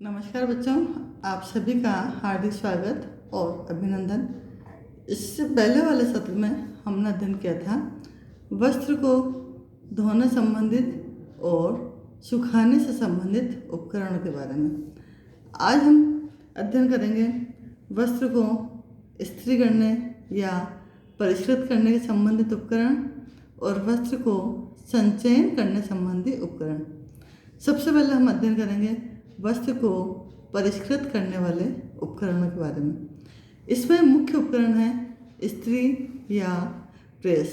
नमस्कार बच्चों, आप सभी का हार्दिक स्वागत और अभिनंदन। इससे पहले वाले सत्र में हमने अध्ययन किया था वस्त्र को धोने संबंधित और सुखाने से संबंधित उपकरणों के बारे में। आज हम अध्ययन करेंगे वस्त्र को इस्त्री करने या परिष्कृत करने के संबंधित उपकरण और वस्त्र को संचयन करने संबंधी उपकरण। सबसे पहले हम अध्ययन करेंगे वस्त्र को परिष्कृत करने वाले उपकरणों के बारे में। इसमें मुख्य उपकरण है इस्त्री या प्रेस।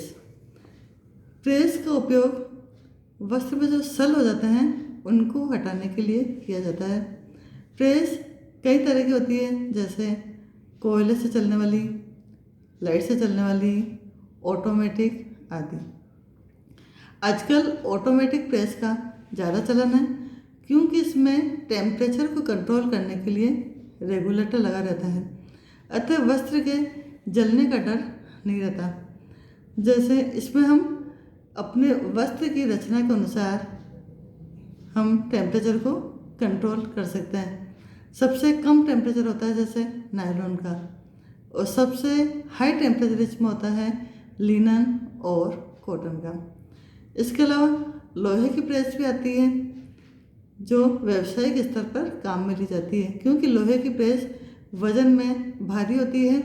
प्रेस का उपयोग वस्त्र में जो सल हो जाते हैं उनको हटाने के लिए किया जाता है। प्रेस कई तरह की होती है, जैसे कोयले से चलने वाली, लाइट से चलने वाली, ऑटोमेटिक आदि। आजकल ऑटोमेटिक प्रेस का ज़्यादा चलन है क्योंकि इसमें टेम्परेचर को कंट्रोल करने के लिए रेगुलेटर लगा रहता है, अतः वस्त्र के जलने का डर नहीं रहता। जैसे इसमें हम अपने वस्त्र की रचना के अनुसार हम टेम्परेचर को कंट्रोल कर सकते हैं। सबसे कम टेम्परेचर होता है जैसे नायलॉन का, और सबसे हाई टेम्परेचर इसमें होता है लिनन और कॉटन का। इसके अलावा लोहे की प्रेस भी आती है जो व्यावसायिक स्तर पर काम में ली जाती है, क्योंकि लोहे की प्रेस वजन में भारी होती है,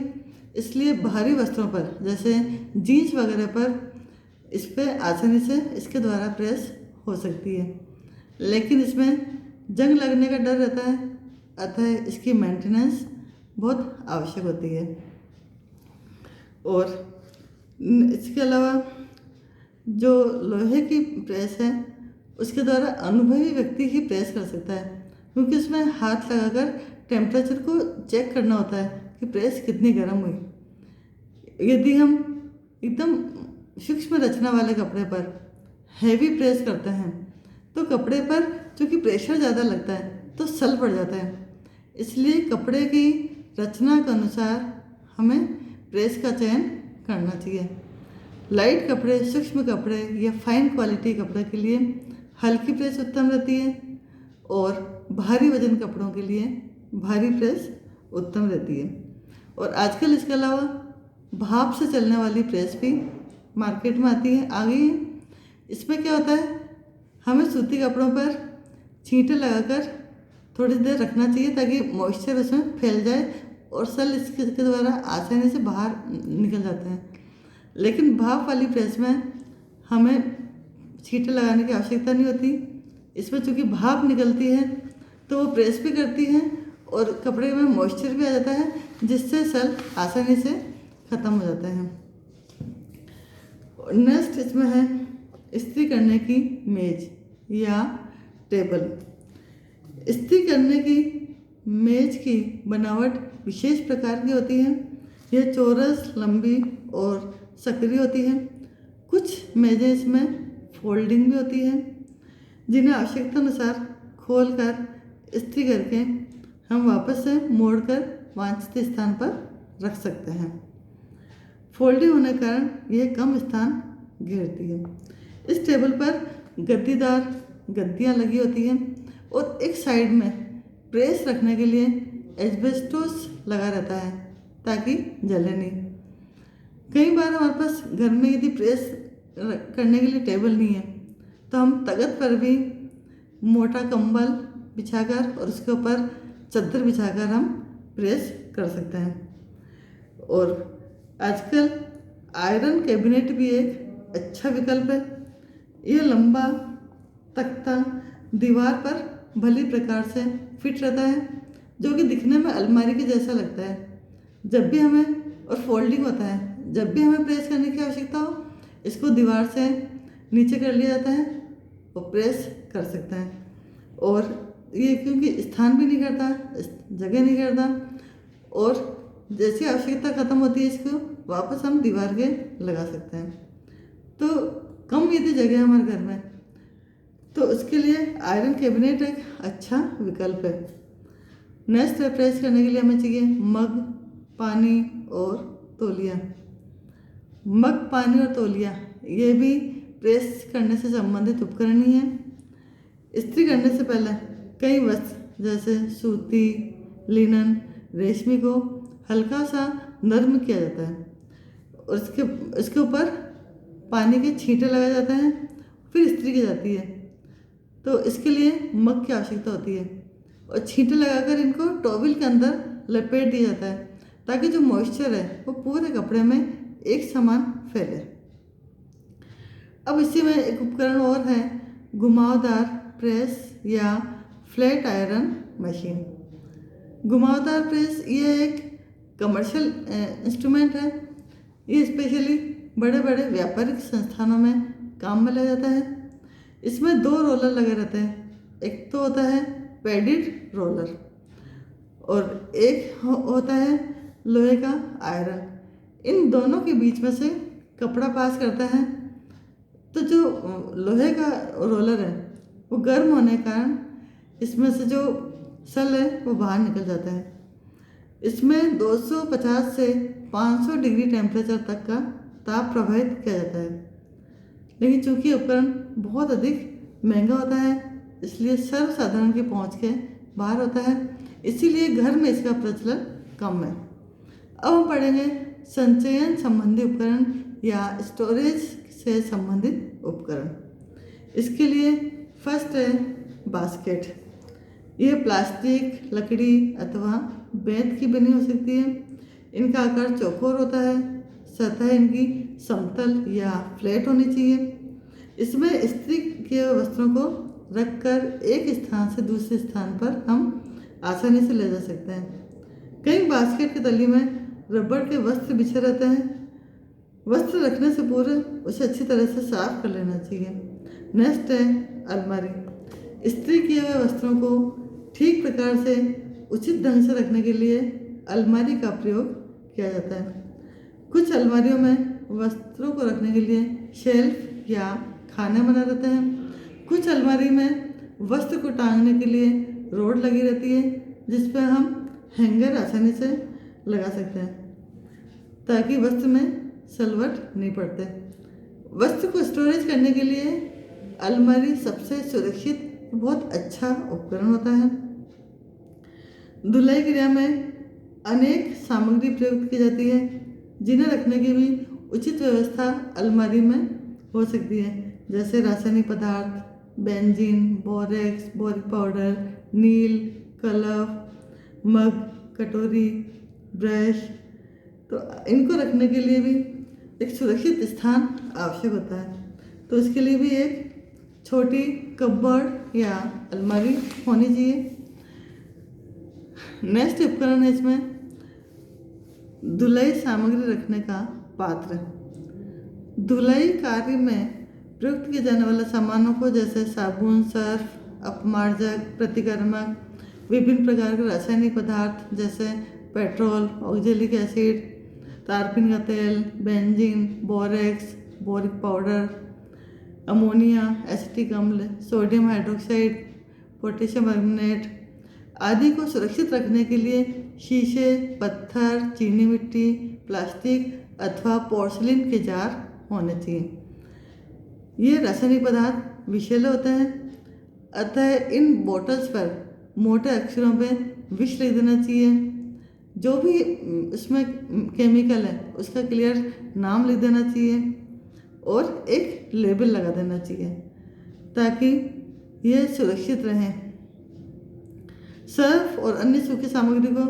इसलिए भारी वस्त्रों पर जैसे जीन्स वगैरह पर इस पर आसानी से इसके द्वारा प्रेस हो सकती है। लेकिन इसमें जंग लगने का डर रहता है, अतः इसकी मेंटेनेंस बहुत आवश्यक होती है। और इसके अलावा जो लोहे की प्रेस है उसके द्वारा अनुभवी व्यक्ति ही प्रेस कर सकता है, क्योंकि उसमें हाथ लगाकर टेम्परेचर को चेक करना होता है कि प्रेस कितनी गर्म हुई। यदि हम एकदम सूक्ष्म रचना वाले कपड़े पर हैवी प्रेस करते हैं तो कपड़े पर चूँकि प्रेशर ज़्यादा लगता है तो सल पड़ जाता है। इसलिए कपड़े की रचना के अनुसार हमें प्रेस का चयन करना चाहिए। लाइट कपड़े, सूक्ष्म कपड़े या फाइन क्वालिटी कपड़े के लिए हल्की प्रेस उत्तम रहती है, और भारी वजन कपड़ों के लिए भारी प्रेस उत्तम रहती है। और आजकल इसके अलावा भाप से चलने वाली प्रेस भी मार्केट में आ गई है। इसमें क्या होता है, हमें सूती कपड़ों पर छींटे लगाकर थोड़ी देर रखना चाहिए ताकि मॉइस्चर उसमें फैल जाए और सल इसके द्वारा आसानी से बाहर निकल जाते हैं। लेकिन भाप वाली प्रेस में हमें छींटे लगाने की आवश्यकता नहीं होती। इसमें चूँकि भाप निकलती है तो वो प्रेस भी करती है और कपड़े में मॉइस्चर भी आ जाता है, जिससे सल आसानी से ख़त्म हो जाता है। नेक्स्ट इसमें है इस्त्री करने की मेज या टेबल। इस्त्री करने की मेज की बनावट विशेष प्रकार की होती है। यह चौरस, लंबी और सक्रिय होती है। कुछ मेजें इसमें फोल्डिंग भी होती है, जिन्हें आवश्यकता अनुसार खोलकर इस्त्री करके हम वापस से मोड़कर वांछित स्थान पर रख सकते हैं। फोल्डिंग होने के कारण यह कम स्थान घेरती है। इस टेबल पर गद्दीदार गद्दियाँ लगी होती हैं और एक साइड में प्रेस रखने के लिए एस्बेस्टोस लगा रहता है ताकि जले नहीं। कई बार हमारे पास घर में यदि प्रेस करने के लिए टेबल नहीं है तो हम तख्त पर भी मोटा कंबल बिछाकर और उसके ऊपर चादर बिछाकर हम प्रेस कर सकते हैं। और आजकल आयरन कैबिनेट भी एक अच्छा विकल्प है। यह लंबा तख्ता दीवार पर भली प्रकार से फिट रहता है, जो कि दिखने में अलमारी के जैसा लगता है। जब भी हमें, और फोल्डिंग होता है, जब भी हमें प्रेस करने की आवश्यकता हो इसको दीवार से नीचे कर लिया जाता है और प्रेस कर सकते हैं। और ये क्योंकि स्थान भी नहीं करता, जगह नहीं करता, और जैसी आवश्यकता ख़त्म होती है इसको वापस हम दीवार के लगा सकते हैं। तो कम यदि जगह है हमारे घर में तो उसके लिए आयरन कैबिनेट एक अच्छा विकल्प है। नेक्स्ट प्रेस करने के लिए हमें चाहिए मग, पानी और तौलिया। मग, पानी और तौलिया ये भी प्रेस करने से संबंधित उपकरण ही है। इस्त्री करने से पहले कई जैसे सूती, लिनन, रेशमी को हल्का सा नर्म किया जाता है और इसके ऊपर पानी के छींटे लगाए जाते हैं, फिर इस्त्री की जाती है। तो इसके लिए मग की आवश्यकता होती है और छींटे लगाकर इनको टॉवल के अंदर लपेट दिया जाता है ताकि जो मॉइस्चर है वो पूरे कपड़े में एक समान फैले। अब इसी में एक उपकरण और है, घुमावदार प्रेस या फ्लैट आयरन मशीन। घुमावदार प्रेस ये एक कमर्शियल इंस्ट्रूमेंट है। ये स्पेशली बड़े बड़े व्यापारिक संस्थानों में काम में लिया जाता है। इसमें 2 रोलर लगे रहते हैं। एक तो होता है पैडिड रोलर और एक होता है लोहे का आयरन। इन दोनों के बीच में से कपड़ा पास करता है तो जो लोहे का रोलर है वो गर्म होने के कारण इसमें से जो सल है वो बाहर निकल जाता है। इसमें 250 से 500 डिग्री टेम्परेचर तक का ताप प्रभावित किया जाता है। लेकिन चूंकि उपकरण बहुत अधिक महंगा होता है इसलिए सर्वसाधारण की पहुंच के बाहर होता है, इसीलिए घर में इसका प्रचलन कम है। अब हम पढ़ेंगे संचयन संबंधी उपकरण या स्टोरेज से संबंधित उपकरण। इसके लिए फर्स्ट है बास्केट। यह प्लास्टिक, लकड़ी अथवा बेंत की बनी हो सकती है। इनका आकार चौकोर होता है, सतह इनकी समतल या फ्लैट होनी चाहिए। इसमें इस्त्री किए हुए वस्त्रों को रखकर एक स्थान से दूसरे स्थान पर हम आसानी से ले जा सकते हैं। कई बास्केट की तली में रबड़ के वस्त्र बिछे रहते हैं। वस्त्र रखने से पूर्व उसे अच्छी तरह से साफ कर लेना चाहिए। नेक्स्ट है अलमारी। इस्त्री किए हुए वस्त्रों को ठीक प्रकार से उचित ढंग से रखने के लिए अलमारी का प्रयोग किया जाता है। कुछ अलमारियों में वस्त्रों को रखने के लिए शेल्फ या खाने बना रहते हैं। कुछ अलमारी में वस्त्र को टांगने के लिए रोड लगी रहती है जिस पर हम हैंगर आसानी से लगा सकते हैं ताकि वस्त्र में सलवट नहीं पड़ते। वस्त्र को स्टोरेज करने के लिए अलमारी सबसे सुरक्षित बहुत अच्छा उपकरण होता है। धुलाई क्रिया में अनेक सामग्री प्रयुक्त की जाती है जिन्हें रखने की भी उचित व्यवस्था अलमारी में हो सकती है, जैसे रासायनिक पदार्थ, बेंजीन, बोरेक्स, बोरिक पाउडर, नील, कलफ, मग, कटोरी, ब्रश। तो इनको रखने के लिए भी एक सुरक्षित स्थान आवश्यक होता है। तो इसके लिए भी एक छोटी कपबोर्ड या अलमारी होनी चाहिए। नेक्स्ट उपकरण है इसमें धुलाई सामग्री रखने का पात्र। धुलाई कार्य में प्रयुक्त किए जाने वाले सामानों को जैसे साबुन, सर्फ, अपमार्जक, प्रतिकर्मक, विभिन्न प्रकार के रासायनिक पदार्थ जैसे पेट्रोल, ऑक्जेलिक एसिड, तारपीन का तेल, benzene, borax, boric powder, ammonia, acetic अम्ल, सोडियम हाइड्रोक्साइड, पोटेशियम परमंगनेट आदि को सुरक्षित रखने के लिए शीशे, पत्थर, चीनी मिट्टी, प्लास्टिक अथवा पोर्सिलिन के जार होने चाहिए। ये रासायनिक पदार्थ विषैले होते हैं, अतः इन बोतल्स पर मोटे अक्षरों पे विष लिख देना चाहिए। जो भी इसमें केमिकल है उसका क्लियर नाम लिख देना चाहिए और एक लेबल लगा देना चाहिए ताकि यह सुरक्षित रहें। सर्फ और अन्य सूखी सामग्री को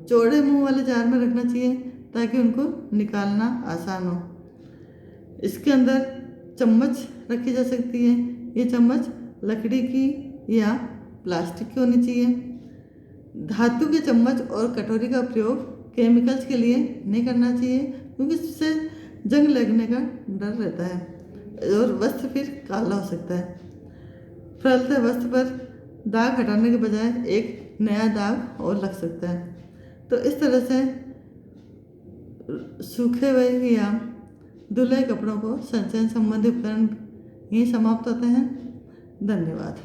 चौड़े मुंह वाले जार में रखना चाहिए ताकि उनको निकालना आसान हो। इसके अंदर चम्मच रखी जा सकती है। ये चम्मच लकड़ी की या प्लास्टिक की होनी चाहिए। धातु के चम्मच और कटोरी का प्रयोग केमिकल्स के लिए नहीं करना चाहिए क्योंकि इससे जंग लगने का डर रहता है और वस्त्र फिर काला हो सकता है। फलतः वस्त्र पर दाग हटाने के बजाय एक नया दाग और लग सकता है। तो इस तरह से सूखे हुए या धुले कपड़ों को संचयन संबंधी उपकरण यही समाप्त होते हैं। धन्यवाद।